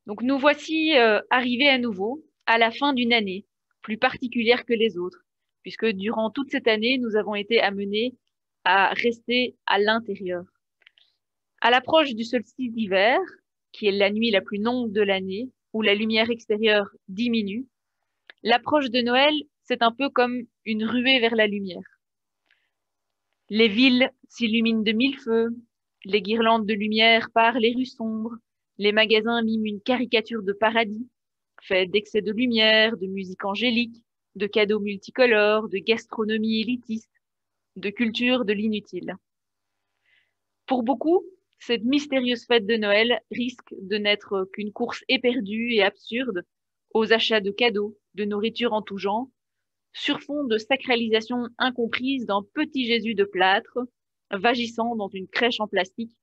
Donc nous voici arrivés à nouveau à la fin d'une année, plus particulière que les autres, puisque durant toute cette année, nous avons été amenés à rester à l'intérieur. À l'approche du solstice d'hiver, qui est la nuit la plus longue de l'année, où la lumière extérieure diminue, l'approche de Noël, c'est un peu comme une ruée vers la lumière. Les villes s'illuminent de mille feux, les guirlandes de lumière parent les rues sombres, les magasins miment une caricature de paradis, fait d'excès de lumière, de musique angélique, de cadeaux multicolores, de gastronomie élitiste, de culture de l'inutile. Pour beaucoup, cette mystérieuse fête de Noël risque de n'être qu'une course éperdue et absurde aux achats de cadeaux, de nourriture en tout genre, sur fond de sacralisation incomprise d'un petit Jésus de plâtre, vagissant dans une crèche en plastique,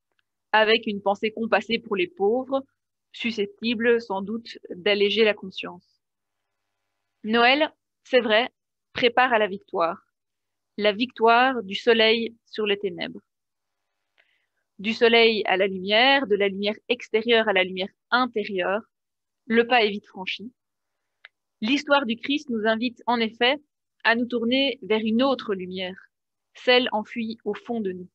avec une pensée compassée pour les pauvres, susceptible sans doute d'alléger la conscience. Noël, c'est vrai, prépare à la victoire du soleil sur les ténèbres. Du soleil à la lumière, de la lumière extérieure à la lumière intérieure, le pas est vite franchi. L'histoire du Christ nous invite en effet à nous tourner vers une autre lumière, celle enfuie au fond de nous.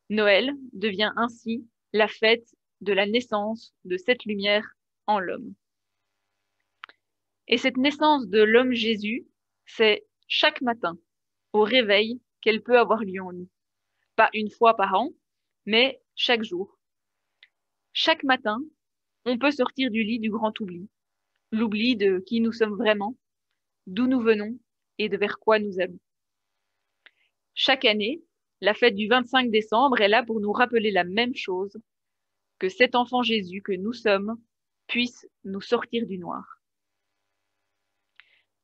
Noël devient ainsi la fête de la naissance de cette lumière en l'homme. Et cette naissance de l'homme Jésus, c'est chaque matin, au réveil, qu'elle peut avoir lieu en nous. Pas une fois par an, mais chaque jour. Chaque matin, on peut sortir du lit du grand oubli, l'oubli de qui nous sommes vraiment, d'où nous venons et de vers quoi nous allons. Chaque année, la fête du 25 décembre est là pour nous rappeler la même chose, que cet enfant Jésus que nous sommes puisse nous sortir du noir.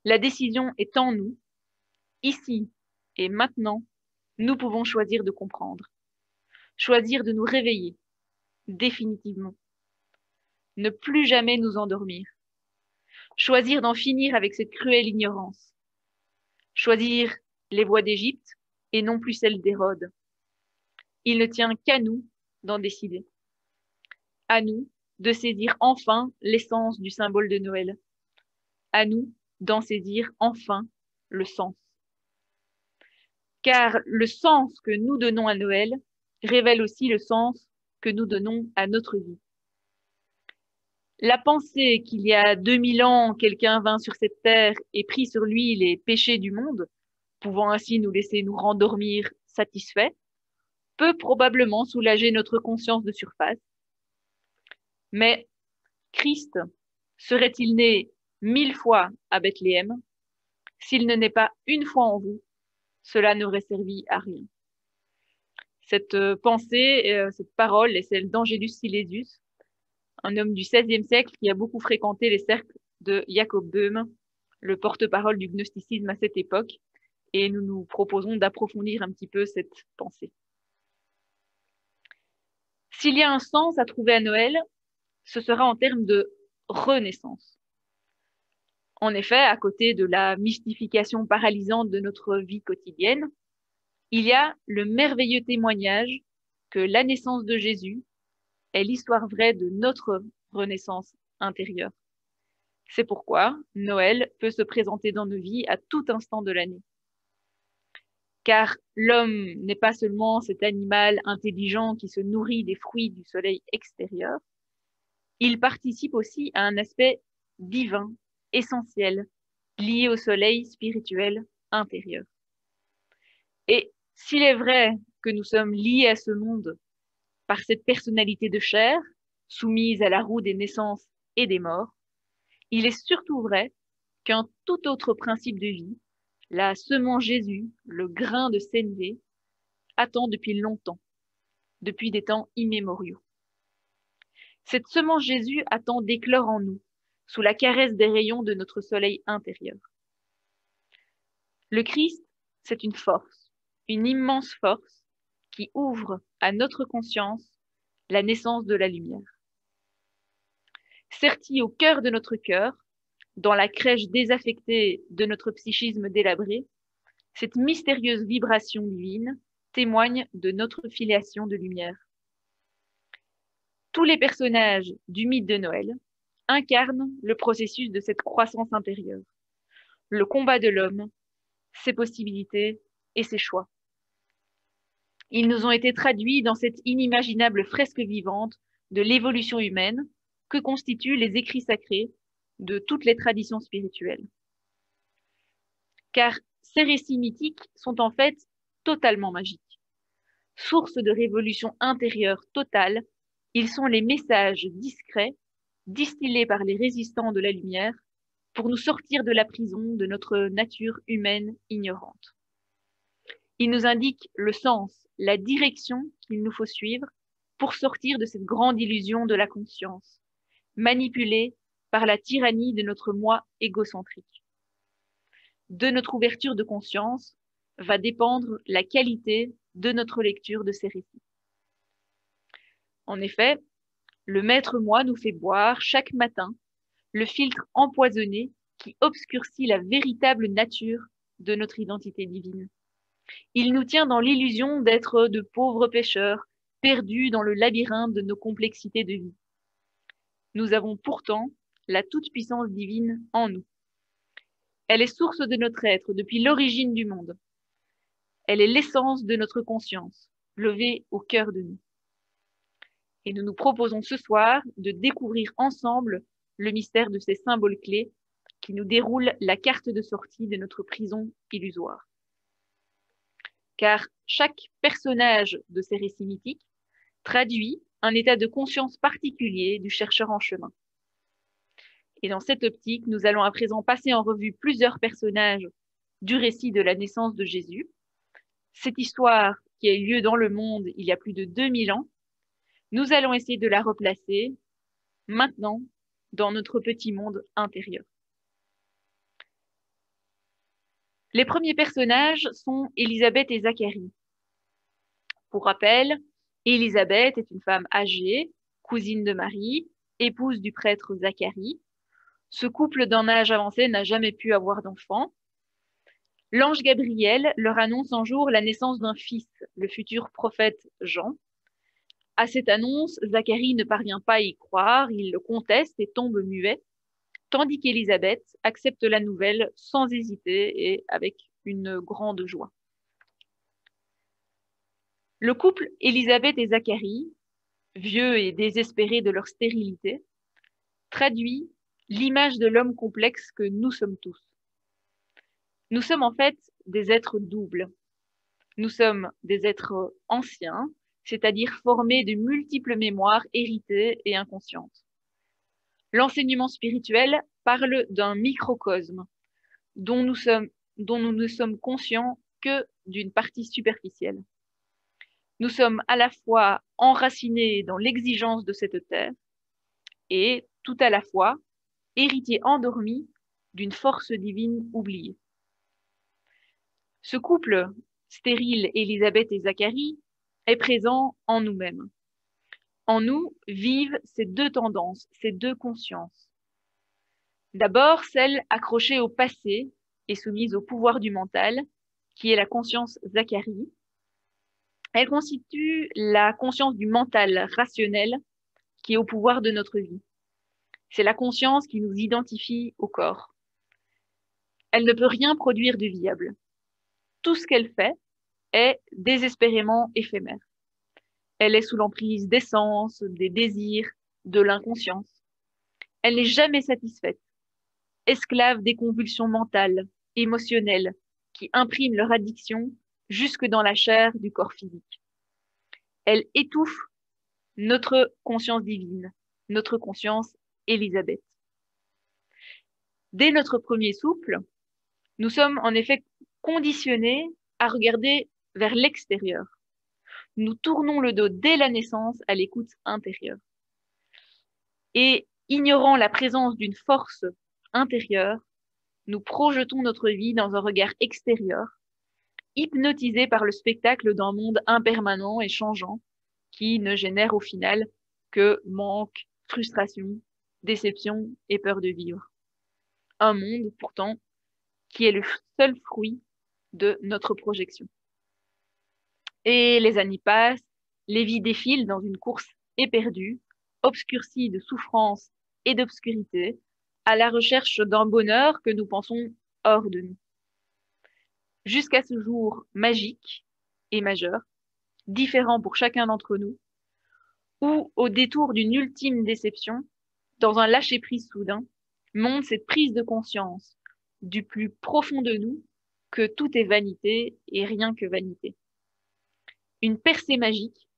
La décision est en nous, ici et maintenant, nous pouvons choisir de comprendre, choisir de nous réveiller, définitivement, ne plus jamais nous endormir, choisir d'en finir avec cette cruelle ignorance, choisir les voies d'Égypte et non plus celles d'Hérode. Il ne tient qu'à nous d'en décider. À nous de saisir enfin l'essence du symbole de Noël. À nous d'en saisir enfin le sens. Car le sens que nous donnons à Noël révèle aussi le sens que nous donnons à notre vie. La pensée qu'il y a 2000 ans, quelqu'un vint sur cette terre et prit sur lui les péchés du monde, pouvant ainsi nous laisser nous rendormir satisfaits, peut probablement soulager notre conscience de surface. Mais Christ serait-il né 1000 fois à Bethléem? S'il ne naît pas une fois en vous, cela n'aurait servi à rien. Cette pensée, cette parole est celle d'Angelus Silesius, un homme du XVIe siècle qui a beaucoup fréquenté les cercles de Jacob Böhme, le porte-parole du gnosticisme à cette époque, et nous nous proposons d'approfondir un petit peu cette pensée. S'il y a un sens à trouver à Noël, ce sera en termes de renaissance. En effet, à côté de la mystification paralysante de notre vie quotidienne, il y a le merveilleux témoignage que la naissance de Jésus est l'histoire vraie de notre renaissance intérieure. C'est pourquoi Noël peut se présenter dans nos vies à tout instant de l'année. Car l'homme n'est pas seulement cet animal intelligent qui se nourrit des fruits du soleil extérieur, il participe aussi à un aspect divin, essentiel, lié au soleil spirituel intérieur. Et s'il est vrai que nous sommes liés à ce monde par cette personnalité de chair, soumise à la roue des naissances et des morts, il est surtout vrai qu'un tout autre principe de vie, la semence Jésus, le grain de sénévé, attend depuis longtemps, depuis des temps immémoriaux. Cette semence Jésus attend d'éclore en nous, sous la caresse des rayons de notre soleil intérieur. Le Christ, c'est une force, une immense force, qui ouvre à notre conscience la naissance de la lumière. Sertie au cœur de notre cœur, dans la crèche désaffectée de notre psychisme délabré, cette mystérieuse vibration divine témoigne de notre filiation de lumière. Tous les personnages du mythe de Noël incarnent le processus de cette croissance intérieure, le combat de l'homme, ses possibilités et ses choix. Ils nous ont été traduits dans cette inimaginable fresque vivante de l'évolution humaine que constituent les écrits sacrés de toutes les traditions spirituelles. Car ces récits mythiques sont en fait totalement magiques. Source de révolution intérieure totale, ils sont les messages discrets distillés par les résistants de la lumière pour nous sortir de la prison de notre nature humaine ignorante. Ils nous indiquent le sens, la direction qu'il nous faut suivre pour sortir de cette grande illusion de la conscience, manipulée par la tyrannie de notre moi égocentrique. De notre ouverture de conscience va dépendre la qualité de notre lecture de ces récits. En effet, le maître moi nous fait boire chaque matin le filtre empoisonné qui obscurcit la véritable nature de notre identité divine. Il nous tient dans l'illusion d'être de pauvres pécheurs, perdus dans le labyrinthe de nos complexités de vie. Nous avons pourtant la toute-puissance divine en nous. Elle est source de notre être depuis l'origine du monde. Elle est l'essence de notre conscience, levée au cœur de nous. Et nous nous proposons ce soir de découvrir ensemble le mystère de ces symboles clés qui nous déroulent la carte de sortie de notre prison illusoire. Car chaque personnage de ces récits mythiques traduit un état de conscience particulier du chercheur en chemin. Et dans cette optique, nous allons à présent passer en revue plusieurs personnages du récit de la naissance de Jésus. Cette histoire qui a eu lieu dans le monde il y a plus de 2000 ans, nous allons essayer de la replacer maintenant dans notre petit monde intérieur. Les premiers personnages sont Élisabeth et Zacharie. Pour rappel, Élisabeth est une femme âgée, cousine de Marie, épouse du prêtre Zacharie. Ce couple d'un âge avancé n'a jamais pu avoir d'enfant. L'ange Gabriel leur annonce un jour la naissance d'un fils, le futur prophète Jean. À cette annonce, Zacharie ne parvient pas à y croire, il le conteste et tombe muet, tandis qu'Élisabeth accepte la nouvelle sans hésiter et avec une grande joie. Le couple Élisabeth et Zacharie, vieux et désespérés de leur stérilité, traduit l'image de l'homme complexe que nous sommes tous. Nous sommes en fait des êtres doubles. Nous sommes des êtres anciens, c'est-à-dire formés de multiples mémoires héritées et inconscientes. L'enseignement spirituel parle d'un microcosme dont nous ne sommes conscients que d'une partie superficielle. Nous sommes à la fois enracinés dans l'exigence de cette terre et tout à la fois héritiers endormis d'une force divine oubliée. Ce couple stérile, Élisabeth et Zacharie, est présent en nous-mêmes. En nous vivent ces deux tendances, ces deux consciences. D'abord, celle accrochée au passé et soumise au pouvoir du mental, qui est la conscience Zacharie. Elle constitue la conscience du mental rationnel qui est au pouvoir de notre vie. C'est la conscience qui nous identifie au corps. Elle ne peut rien produire de viable. Tout ce qu'elle fait est désespérément éphémère. Elle est sous l'emprise des sens, des désirs, de l'inconscience. Elle n'est jamais satisfaite, esclave des convulsions mentales, émotionnelles, qui impriment leur addiction jusque dans la chair du corps physique. Elle étouffe notre conscience divine, notre conscience Élisabeth. Dès notre premier souffle, nous sommes en effet conditionnés à regarder vers l'extérieur. Nous tournons le dos dès la naissance à l'écoute intérieure. Et ignorant la présence d'une force intérieure, nous projetons notre vie dans un regard extérieur, hypnotisés par le spectacle d'un monde impermanent et changeant qui ne génère au final que manque, frustration, déception et peur de vivre. Un monde, pourtant, qui est le seul fruit de notre projection. Et les années passent, les vies défilent dans une course éperdue obscurcie de souffrance et d'obscurité, à la recherche d'un bonheur que nous pensons hors de nous. Jusqu'à ce jour magique et majeur, différent pour chacun d'entre nous, où, au détour d'une ultime déception, dans un lâcher-prise soudain, monte cette prise de conscience du plus profond de nous que tout est vanité et rien que vanité. Une percée magique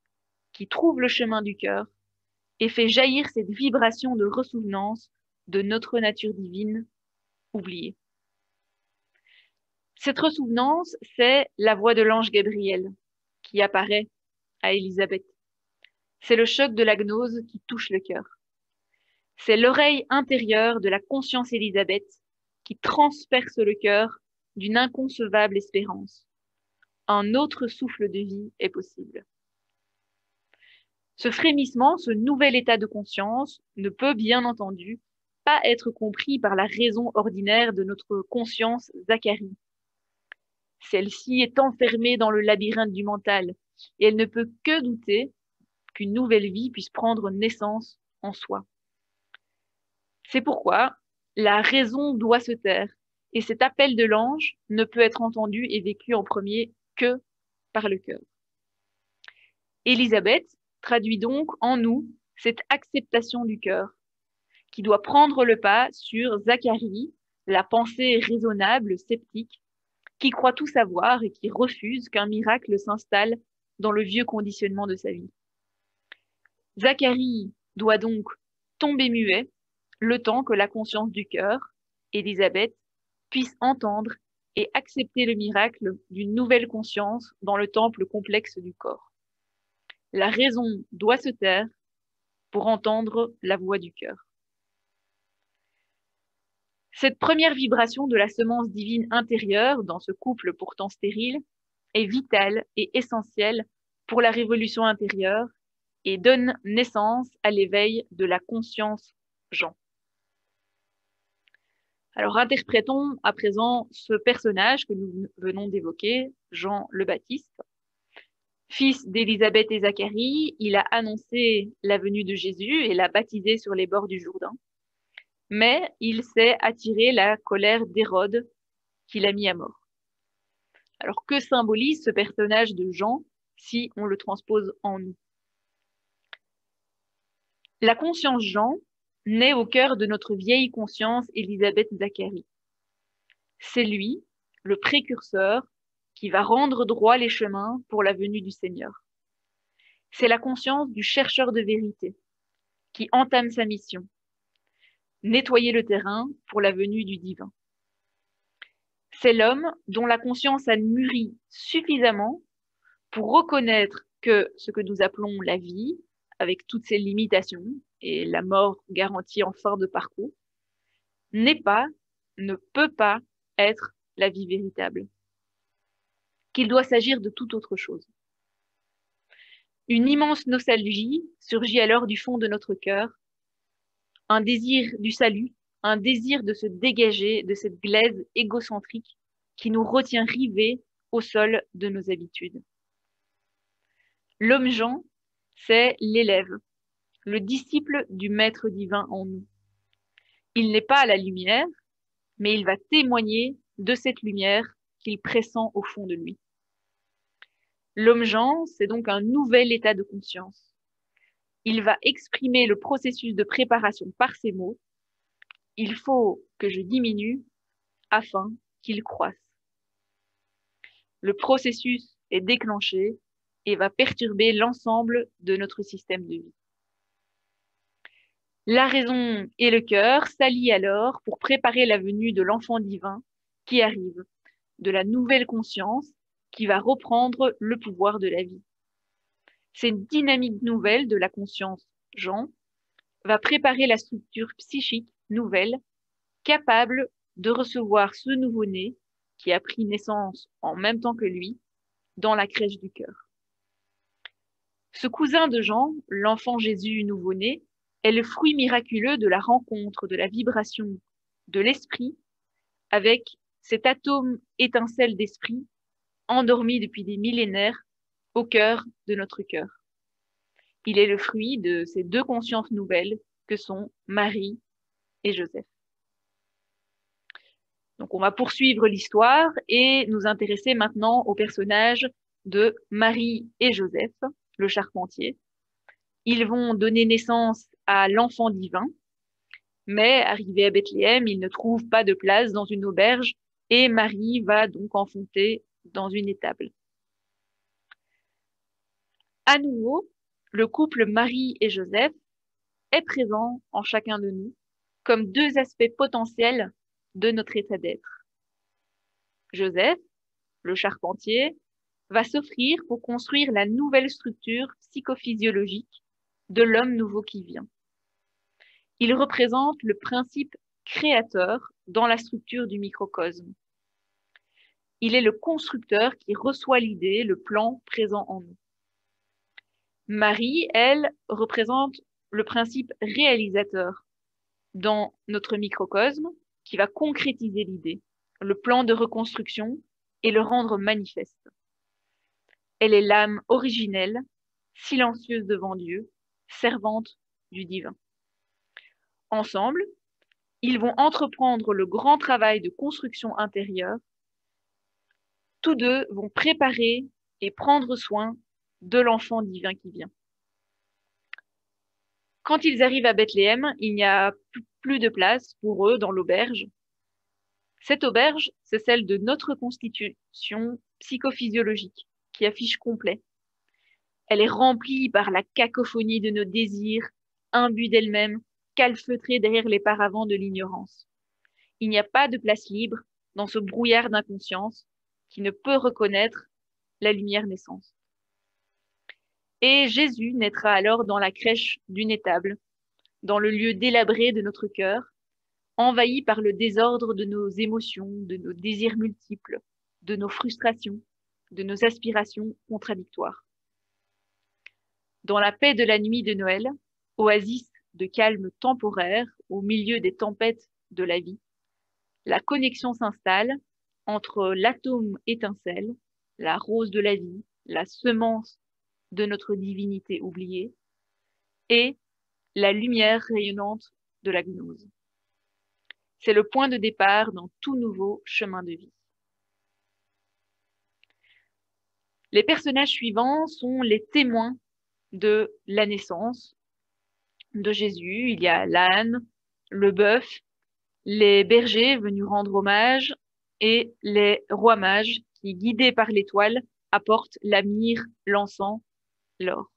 qui trouve le chemin du cœur et fait jaillir cette vibration de ressouvenance de notre nature divine oubliée. Cette ressouvenance, c'est la voix de l'ange Gabriel qui apparaît à Élisabeth. C'est le choc de la gnose qui touche le cœur. C'est l'oreille intérieure de la conscience Élisabeth qui transperce le cœur d'une inconcevable espérance. Un autre souffle de vie est possible. Ce frémissement, ce nouvel état de conscience ne peut bien entendu pas être compris par la raison ordinaire de notre conscience Zacharie. Celle-ci est enfermée dans le labyrinthe du mental et elle ne peut que douter qu'une nouvelle vie puisse prendre naissance en soi. C'est pourquoi la raison doit se taire et cet appel de l'ange ne peut être entendu et vécu en premier que par le cœur. Élisabeth traduit donc en nous cette acceptation du cœur qui doit prendre le pas sur Zacharie, la pensée raisonnable, sceptique, qui croit tout savoir et qui refuse qu'un miracle s'installe dans le vieux conditionnement de sa vie. Zacharie doit donc tomber muet le temps que la conscience du cœur, Élisabeth, puisse entendre et accepter le miracle d'une nouvelle conscience dans le temple complexe du corps. La raison doit se taire pour entendre la voix du cœur. Cette première vibration de la semence divine intérieure dans ce couple pourtant stérile est vitale et essentielle pour la révolution intérieure et donne naissance à l'éveil de la conscience Jean. Alors interprétons à présent ce personnage que nous venons d'évoquer, Jean le Baptiste. Fils d'Élisabeth et Zacharie, il a annoncé la venue de Jésus et l'a baptisé sur les bords du Jourdain. Mais il s'est attiré la colère d'Hérode qui l'a mis à mort. Alors que symbolise ce personnage de Jean si on le transpose en nous? La conscience Jean naît au cœur de notre vieille conscience Élisabeth-Zacharie. C'est lui, le précurseur, qui va rendre droit les chemins pour la venue du Seigneur. C'est la conscience du chercheur de vérité qui entame sa mission, nettoyer le terrain pour la venue du divin. C'est l'homme dont la conscience a mûri suffisamment pour reconnaître que ce que nous appelons la vie, avec toutes ses limitations et la mort garantie en fin de parcours, n'est pas, ne peut pas être la vie véritable, qu'il doit s'agir de toute autre chose. Une immense nostalgie surgit alors du fond de notre cœur, un désir du salut, un désir de se dégager de cette glaise égocentrique qui nous retient rivés au sol de nos habitudes. L'homme Jean, c'est l'élève, le disciple du Maître divin en nous. Il n'est pas à la lumière, mais il va témoigner de cette lumière qu'il pressent au fond de lui. L'homme Jean, c'est donc un nouvel état de conscience. Il va exprimer le processus de préparation par ces mots. Il faut que je diminue afin qu'il croisse. Le processus est déclenché et va perturber l'ensemble de notre système de vie. La raison et le cœur s'allient alors pour préparer la venue de l'enfant divin qui arrive, de la nouvelle conscience qui va reprendre le pouvoir de la vie. Cette dynamique nouvelle de la conscience Jean va préparer la structure psychique nouvelle capable de recevoir ce nouveau-né qui a pris naissance en même temps que lui dans la crèche du cœur. Ce cousin de Jean, l'enfant Jésus nouveau-né, est le fruit miraculeux de la rencontre, de la vibration de l'esprit avec cet atome étincelle d'esprit endormi depuis des millénaires au cœur de notre cœur. Il est le fruit de ces deux consciences nouvelles que sont Marie et Joseph. Donc on va poursuivre l'histoire et nous intéresser maintenant au personnage de Marie et Joseph, le charpentier. Ils vont donner naissance à l'enfant divin, mais arrivé à Bethléem, ils ne trouvent pas de place dans une auberge et Marie va donc enfanter dans une étable. À nouveau, le couple Marie et Joseph est présent en chacun de nous comme deux aspects potentiels de notre état d'être. Joseph, le charpentier, va s'offrir pour construire la nouvelle structure psychophysiologique de l'homme nouveau qui vient. Il représente le principe créateur dans la structure du microcosme. Il est le constructeur qui reçoit l'idée, le plan présent en nous. Marie, elle, représente le principe réalisateur dans notre microcosme qui va concrétiser l'idée, le plan de reconstruction et le rendre manifeste. Elle est l'âme originelle, silencieuse devant Dieu, servante du divin. Ensemble, ils vont entreprendre le grand travail de construction intérieure. Tous deux vont préparer et prendre soin de l'enfant divin qui vient. Quand ils arrivent à Bethléem, il n'y a plus de place pour eux dans l'auberge. Cette auberge, c'est celle de notre constitution psychophysiologique, qui affiche complet. Elle est remplie par la cacophonie de nos désirs, imbus d'elle-même, calfeutrée derrière les paravents de l'ignorance. Il n'y a pas de place libre dans ce brouillard d'inconscience qui ne peut reconnaître la lumière naissante. Et Jésus naîtra alors dans la crèche d'une étable, dans le lieu délabré de notre cœur, envahi par le désordre de nos émotions, de nos désirs multiples, de nos frustrations, de nos aspirations contradictoires. Dans la paix de la nuit de Noël, oasis de calme temporaire au milieu des tempêtes de la vie, la connexion s'installe entre l'atome étincelle, la rose de la vie, la semence de notre divinité oubliée, et la lumière rayonnante de la gnose. C'est le point de départ dans tout nouveau chemin de vie. Les personnages suivants sont les témoins de la naissance de Jésus. Il y a l'âne, le bœuf, les bergers venus rendre hommage et les rois mages qui, guidés par l'étoile, apportent la myrrhe, l'encens, l'or.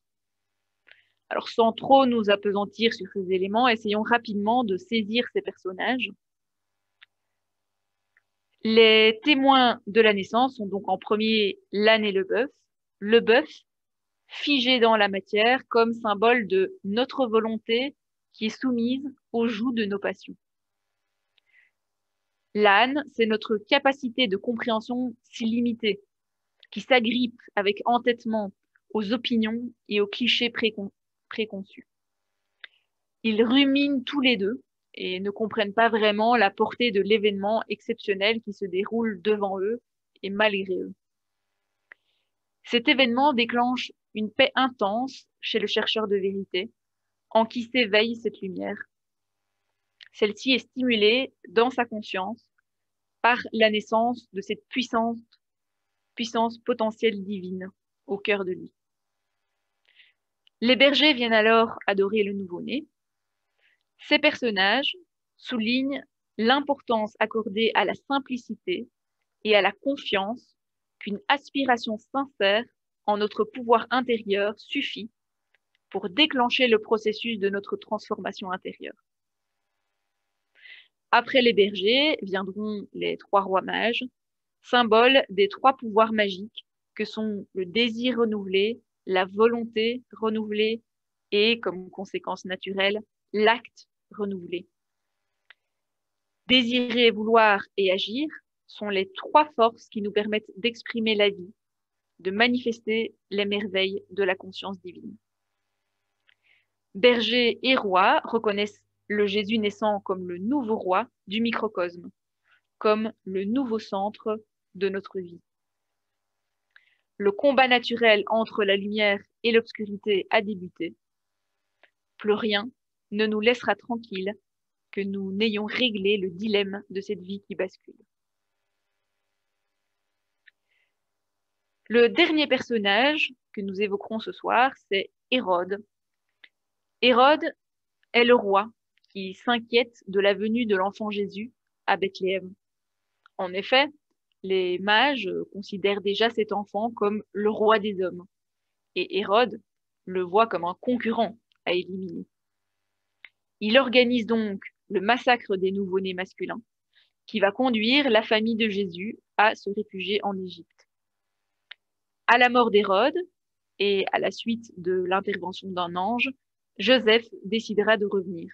Alors, sans trop nous appesantir sur ces éléments, essayons rapidement de saisir ces personnages. Les témoins de la naissance sont donc en premier l'âne et le bœuf figé dans la matière comme symbole de notre volonté qui est soumise au joug de nos passions. L'âne, c'est notre capacité de compréhension si limitée, qui s'agrippe avec entêtement aux opinions et aux clichés préconçus. Ils ruminent tous les deux et ne comprennent pas vraiment la portée de l'événement exceptionnel qui se déroule devant eux et malgré eux. Cet événement déclenche une paix intense chez le chercheur de vérité, en qui s'éveille cette lumière. Celle-ci est stimulée dans sa conscience par la naissance de cette puissance potentielle divine au cœur de lui. Les bergers viennent alors adorer le nouveau-né. Ces personnages soulignent l'importance accordée à la simplicité et à la confiance qu'une aspiration sincère en notre pouvoir intérieur suffit pour déclencher le processus de notre transformation intérieure. Après les bergers viendront les trois rois mages, symboles des trois pouvoirs magiques que sont le désir renouvelé, la volonté renouvelée et, comme conséquence naturelle, l'acte renouvelé. Désirer, vouloir et agir sont les trois forces qui nous permettent d'exprimer la vie, de manifester les merveilles de la conscience divine. Bergers et rois reconnaissent le Jésus naissant comme le nouveau roi du microcosme, comme le nouveau centre de notre vie. le combat naturel entre la lumière et l'obscurité a débuté. Plus rien ne nous laissera tranquilles que nous n'ayons réglé le dilemme de cette vie qui bascule. Le dernier personnage que nous évoquerons ce soir, c'est Hérode. Hérode est le roi qui s'inquiète de la venue de l'enfant Jésus à Bethléem. En effet, les mages considèrent déjà cet enfant comme le roi des hommes, et Hérode le voit comme un concurrent à éliminer. Il organise donc le massacre des nouveau-nés masculins, qui va conduire la famille de Jésus à se réfugier en Égypte. À la mort d'Hérode, et à la suite de l'intervention d'un ange, Joseph décidera de revenir.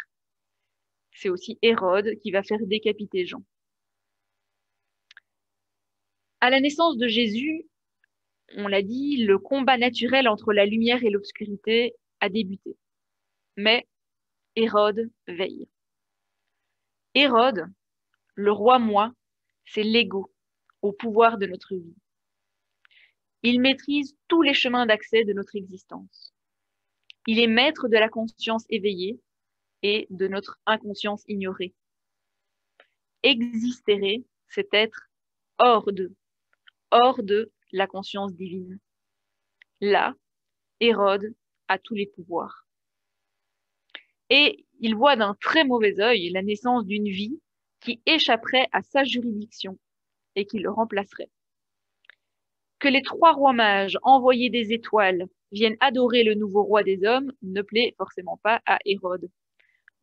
C'est aussi Hérode qui va faire décapiter Jean. À la naissance de Jésus, on l'a dit, le combat naturel entre la lumière et l'obscurité a débuté. Mais Hérode veille. Hérode, le roi-moi, c'est l'ego au pouvoir de notre vie. Il maîtrise tous les chemins d'accès de notre existence. Il est maître de la conscience éveillée et de notre inconscience ignorée. Existérer, c'est être hors de la conscience divine. Là, Hérode a tous les pouvoirs. Et il voit d'un très mauvais œil la naissance d'une vie qui échapperait à sa juridiction et qui le remplacerait. Que les 3 rois mages envoyés des étoiles viennent adorer le nouveau roi des hommes ne plaît forcément pas à Hérode.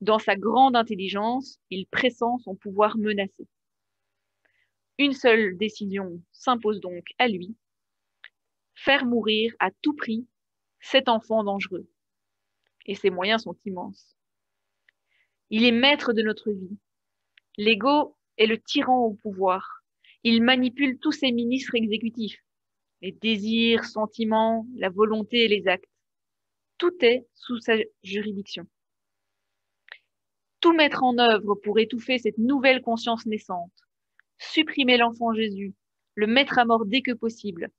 Dans sa grande intelligence, il pressent son pouvoir menacé. Une seule décision s'impose donc à lui, faire mourir à tout prix cet enfant dangereux. Et ses moyens sont immenses. Il est maître de notre vie. L'ego est le tyran au pouvoir. Il manipule tous ses ministres exécutifs, les désirs, sentiments, la volonté et les actes. Tout est sous sa juridiction. Tout mettre en œuvre pour étouffer cette nouvelle conscience naissante, supprimer l'enfant Jésus, le mettre à mort dès que possible,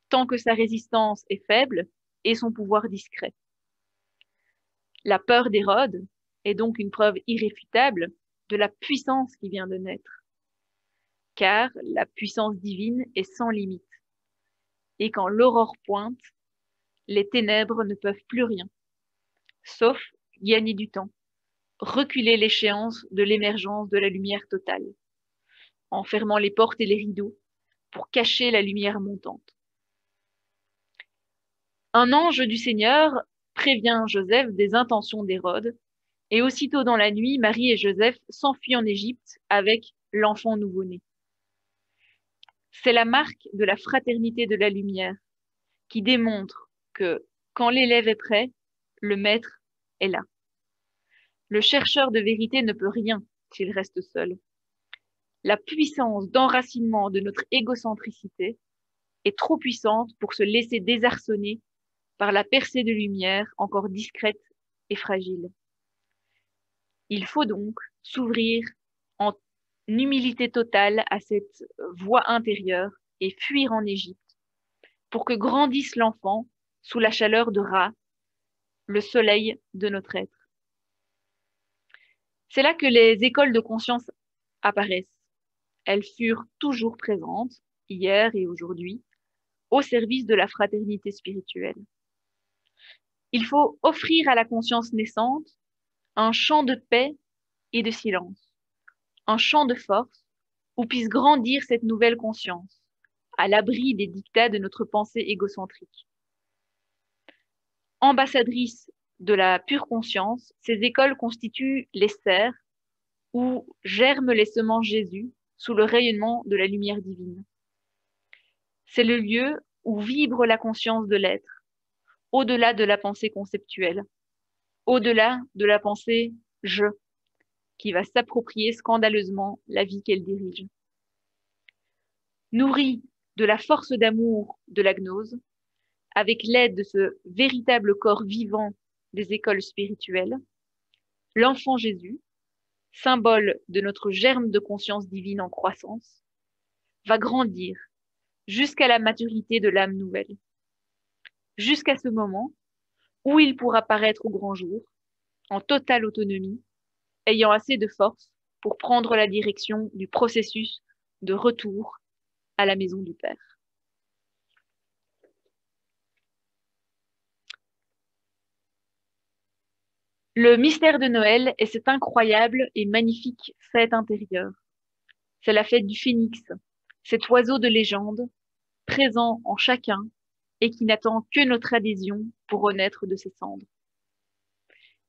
tant que sa résistance est faible et son pouvoir discret. La peur d'Hérode est donc une preuve irréfutable de la puissance qui vient de naître, car la puissance divine est sans limite. Et quand l'aurore pointe, les ténèbres ne peuvent plus rien, sauf gagner du temps, reculer l'échéance de l'émergence de la lumière totale, en fermant les portes et les rideaux pour cacher la lumière montante. Un ange du Seigneur prévient Joseph des intentions d'Hérode, et aussitôt dans la nuit, Marie et Joseph s'enfuient en Égypte avec l'enfant nouveau-né. C'est la marque de la fraternité de la lumière qui démontre que quand l'élève est prêt, le maître est là. Le chercheur de vérité ne peut rien s'il reste seul. La puissance d'enracinement de notre égocentricité est trop puissante pour se laisser désarçonner par la percée de lumière encore discrète et fragile. Il faut donc s'ouvrir en humilité totale à cette voie intérieure et fuir en Égypte pour que grandisse l'enfant sous la chaleur de Ra, le soleil de notre être. C'est là que les écoles de conscience apparaissent. Elles furent toujours présentes, hier et aujourd'hui, au service de la fraternité spirituelle. Il faut offrir à la conscience naissante un champ de paix et de silence, un champ de force où puisse grandir cette nouvelle conscience, à l'abri des dictats de notre pensée égocentrique. Ambassadrices de la pure conscience, ces écoles constituent les serres où germent les semences Jésus sous le rayonnement de la lumière divine. C'est le lieu où vibre la conscience de l'être, au-delà de la pensée conceptuelle, au-delà de la pensée « je », qui va s'approprier scandaleusement la vie qu'elle dirige. Nourrie de la force d'amour de la gnose, avec l'aide de ce véritable corps vivant des écoles spirituelles, l'enfant Jésus, symbole de notre germe de conscience divine en croissance, va grandir jusqu'à la maturité de l'âme nouvelle, jusqu'à ce moment où il pourra paraître au grand jour, en totale autonomie, ayant assez de force pour prendre la direction du processus de retour à la maison du Père. Le mystère de Noël est cette incroyable et magnifique fête intérieure. C'est la fête du phénix, cet oiseau de légende, présent en chacun et qui n'attend que notre adhésion pour renaître de ses cendres.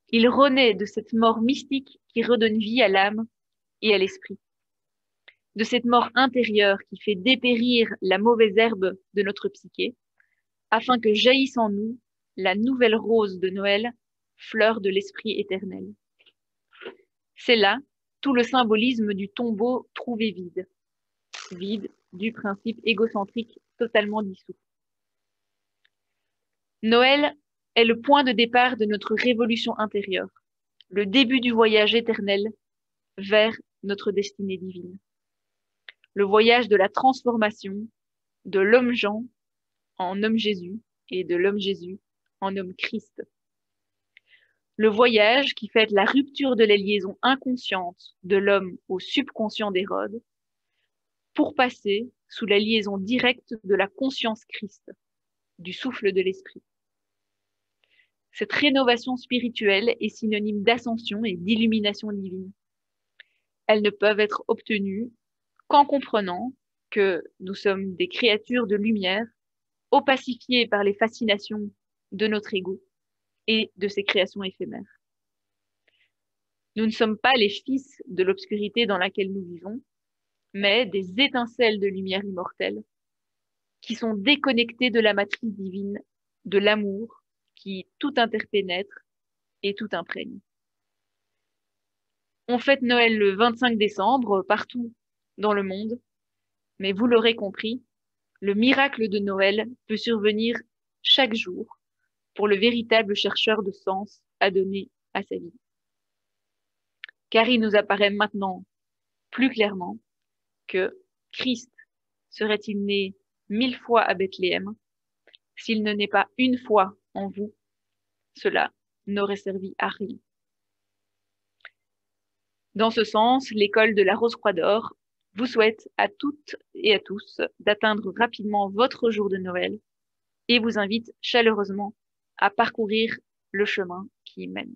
Il renaît de cette mort mystique qui redonne vie à l'âme et à l'esprit, de cette mort intérieure qui fait dépérir la mauvaise herbe de notre psyché, afin que jaillisse en nous la nouvelle rose de Noël, fleur de l'esprit éternel. C'est là tout le symbolisme du tombeau trouvé vide, vide du principe égocentrique totalement dissous. Noël est le point de départ de notre révolution intérieure, le début du voyage éternel vers notre destinée divine. Le voyage de la transformation de l'homme Jean en homme Jésus et de l'homme Jésus en homme Christ. Le voyage qui fait la rupture de la liaison inconsciente de l'homme au subconscient d'Hérode pour passer sous la liaison directe de la conscience Christ, du souffle de l'esprit. Cette rénovation spirituelle est synonyme d'ascension et d'illumination divine. Elles ne peuvent être obtenues qu'en comprenant que nous sommes des créatures de lumière, opacifiées par les fascinations de notre ego et de ses créations éphémères. Nous ne sommes pas les fils de l'obscurité dans laquelle nous vivons, mais des étincelles de lumière immortelle qui sont déconnectées de la matrice divine, de l'amour qui tout interpénètre et tout imprègne. On fête Noël le 25 décembre partout dans le monde, mais vous l'aurez compris, le miracle de Noël peut survenir chaque jour pour le véritable chercheur de sens à donner à sa vie. Car il nous apparaît maintenant plus clairement que Christ serait-il né 1000 fois à Bethléem, s'il ne naît pas une fois en vous, cela n'aurait servi à rien. Dans ce sens, l'école de la Rose-Croix d'Or vous souhaite à toutes et à tous d'atteindre rapidement votre jour de Noël et vous invite chaleureusement à parcourir le chemin qui y mène.